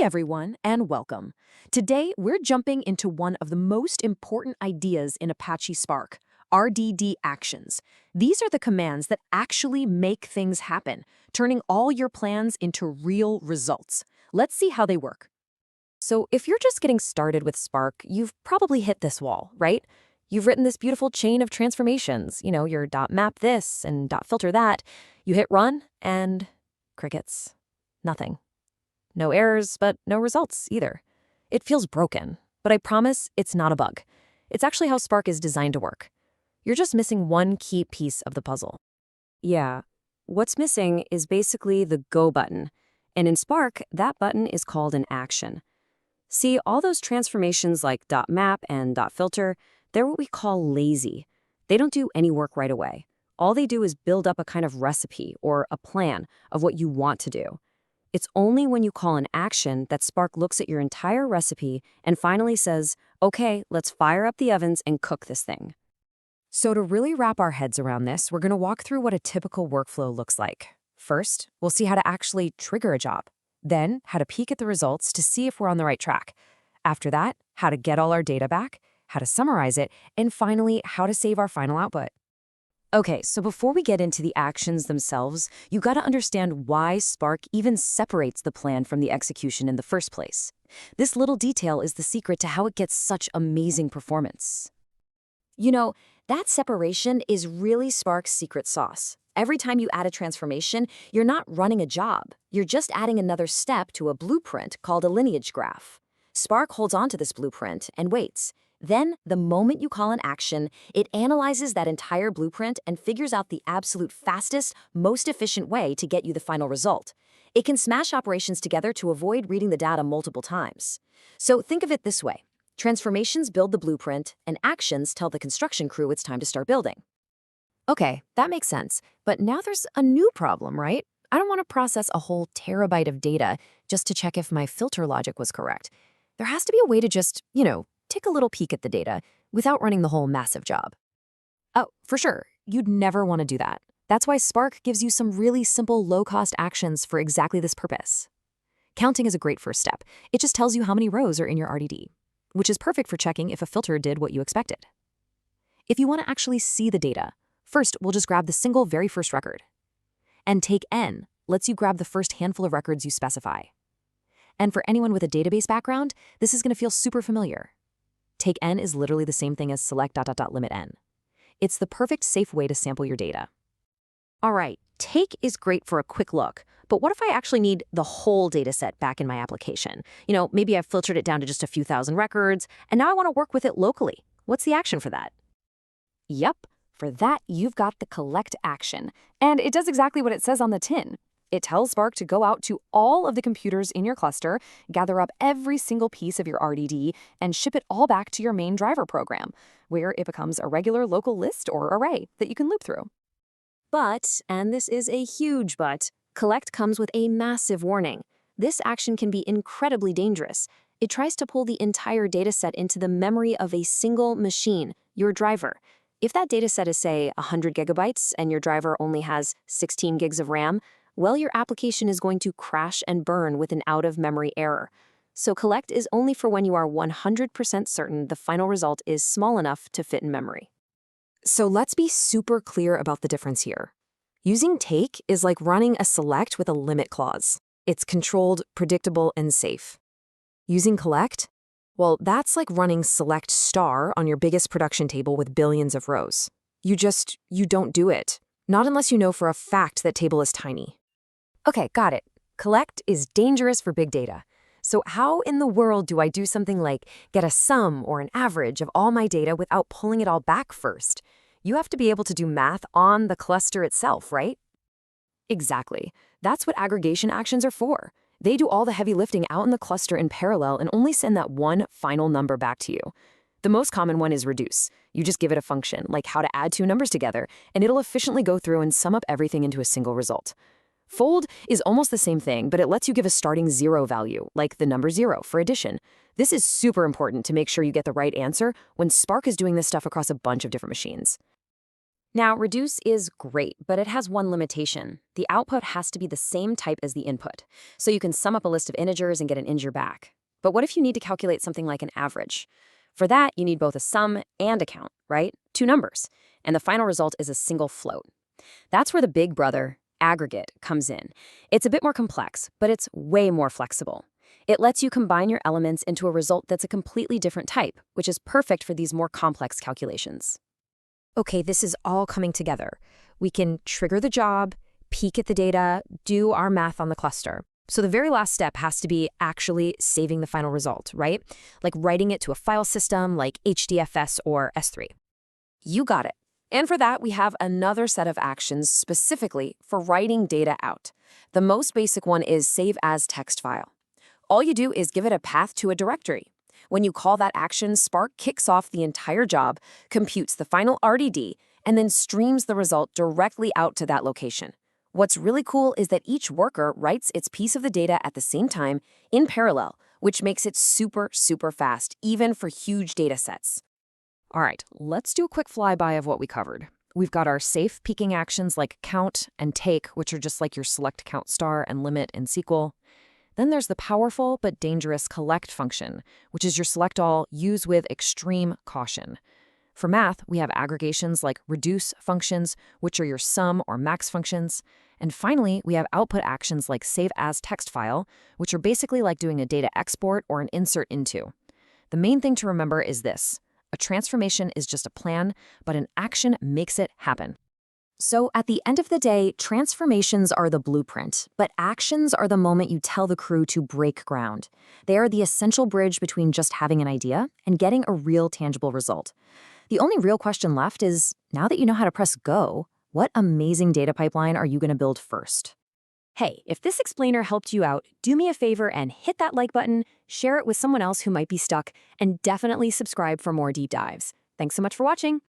everyone, and welcome. Today, we're jumping into one of the most important ideas in Apache Spark, RDD actions. These are the commands that actually make things happen, turning all your plans into real results. Let's see how they work. So if you're just getting started with Spark, you've probably hit this wall, right? You've written this beautiful chain of transformations, your .map this and .filter that. You hit run and crickets. Nothing. No errors, but no results either. It feels broken, but I promise it's not a bug. It's actually how Spark is designed to work. You're just missing one key piece of the puzzle. Yeah, what's missing is basically the Go button. And in Spark, that button is called an action. See, all those transformations like .map and .filter, they're what we call lazy. They don't do any work right away. All they do is build up a kind of recipe or a plan of what you want to do. It's only when you call an action that Spark looks at your entire recipe and finally says, okay, let's fire up the ovens and cook this thing. So to really wrap our heads around this, we're going to walk through what a typical workflow looks like. First, we'll see how to actually trigger a job. Then, how to peek at the results to see if we're on the right track. After that, how to get all our data back, how to summarize it, and finally, how to save our final output. Okay, so before we get into the actions themselves, you got to understand why Spark even separates the plan from the execution in the first place. This little detail is the secret to how it gets such amazing performance. That separation is really Spark's secret sauce. Every time you add a transformation, you're not running a job. You're just adding another step to a blueprint called a lineage graph. Spark holds onto this blueprint and waits. Then, the moment you call an action, it analyzes that entire blueprint and figures out the absolute fastest, most efficient way to get you the final result. It can smash operations together to avoid reading the data multiple times. So think of it this way. Transformations build the blueprint, and actions tell the construction crew it's time to start building. Okay, that makes sense. But now there's a new problem, right? I don't want to process a whole terabyte of data just to check if my filter logic was correct. There has to be a way to just, take a little peek at the data without running the whole massive job. Oh, for sure, you'd never want to do that. That's why Spark gives you some really simple low-cost actions for exactly this purpose. Counting is a great first step. It just tells you how many rows are in your RDD, which is perfect for checking if a filter did what you expected. If you want to actually see the data, first we'll just grab the single very first record. And take N lets you grab the first handful of records you specify. And for anyone with a database background, this is going to feel super familiar. Take N is literally the same thing as select ... limit N. It's the perfect safe way to sample your data. All right, take is great for a quick look, but what if I actually need the whole data set back in my application? Maybe I've filtered it down to just a few thousand records, and now I want to work with it locally. What's the action for that? Yep, for that you've got the collect action, and it does exactly what it says on the tin. It tells Spark to go out to all of the computers in your cluster, gather up every single piece of your RDD, and ship it all back to your main driver program, where it becomes a regular local list or array that you can loop through. But, and this is a huge but, collect comes with a massive warning. This action can be incredibly dangerous. It tries to pull the entire dataset into the memory of a single machine, your driver. If that dataset is, say, 100 gigabytes and your driver only has 16 gigs of RAM, well, your application is going to crash and burn with an out-of-memory error. So collect is only for when you are 100% certain the final result is small enough to fit in memory. So let's be super clear about the difference here. Using take is like running a select with a limit clause. It's controlled, predictable, and safe. Using collect? Well, that's like running select star on your biggest production table with billions of rows. You don't do it. Not unless you know for a fact that table is tiny. Okay, got it. Collect is dangerous for big data. So how in the world do I do something like get a sum or an average of all my data without pulling it all back first? You have to be able to do math on the cluster itself, right? Exactly. That's what aggregation actions are for. They do all the heavy lifting out in the cluster in parallel and only send that one final number back to you. The most common one is reduce. You just give it a function, like how to add two numbers together, and it'll efficiently go through and sum up everything into a single result. Fold is almost the same thing, but it lets you give a starting 0 value, like the number 0 for addition. This is super important to make sure you get the right answer when Spark is doing this stuff across a bunch of different machines. Now, reduce is great, but it has one limitation. The output has to be the same type as the input. So you can sum up a list of integers and get an integer back. But what if you need to calculate something like an average? For that, you need both a sum and a count, right? Two numbers. And the final result is a single float. That's where the big brother, aggregate, comes in. It's a bit more complex, but it's way more flexible. It lets you combine your elements into a result that's a completely different type, which is perfect for these more complex calculations. Okay, this is all coming together. We can trigger the job, peek at the data, do our math on the cluster. So the very last step has to be actually saving the final result, right? Like writing it to a file system like HDFS or S3. You got it. And for that, we have another set of actions specifically for writing data out. The most basic one is saveastextfile. All you do is give it a path to a directory. When you call that action, Spark kicks off the entire job, computes the final RDD, and then streams the result directly out to that location. What's really cool is that each worker writes its piece of the data at the same time in parallel, which makes it super, super fast, even for huge data sets. All right, let's do a quick flyby of what we covered. We've got our safe peeking actions like count and take, which are just like your select count star and limit in SQL. Then there's the powerful but dangerous collect function, which is your select all, use with extreme caution. For math, we have aggregations like reduce functions, which are your sum or max functions. And finally, we have output actions like save as text file, which are basically like doing a data export or an insert into. The main thing to remember is this: a transformation is just a plan, but an action makes it happen. So at the end of the day, transformations are the blueprint, but actions are the moment you tell the crew to break ground. They are the essential bridge between just having an idea and getting a real tangible result. The only real question left is, now that you know how to press go, what amazing data pipeline are you going to build first? Hey, if this explainer helped you out, do me a favor and hit that like button, share it with someone else who might be stuck, and definitely subscribe for more deep dives. Thanks so much for watching.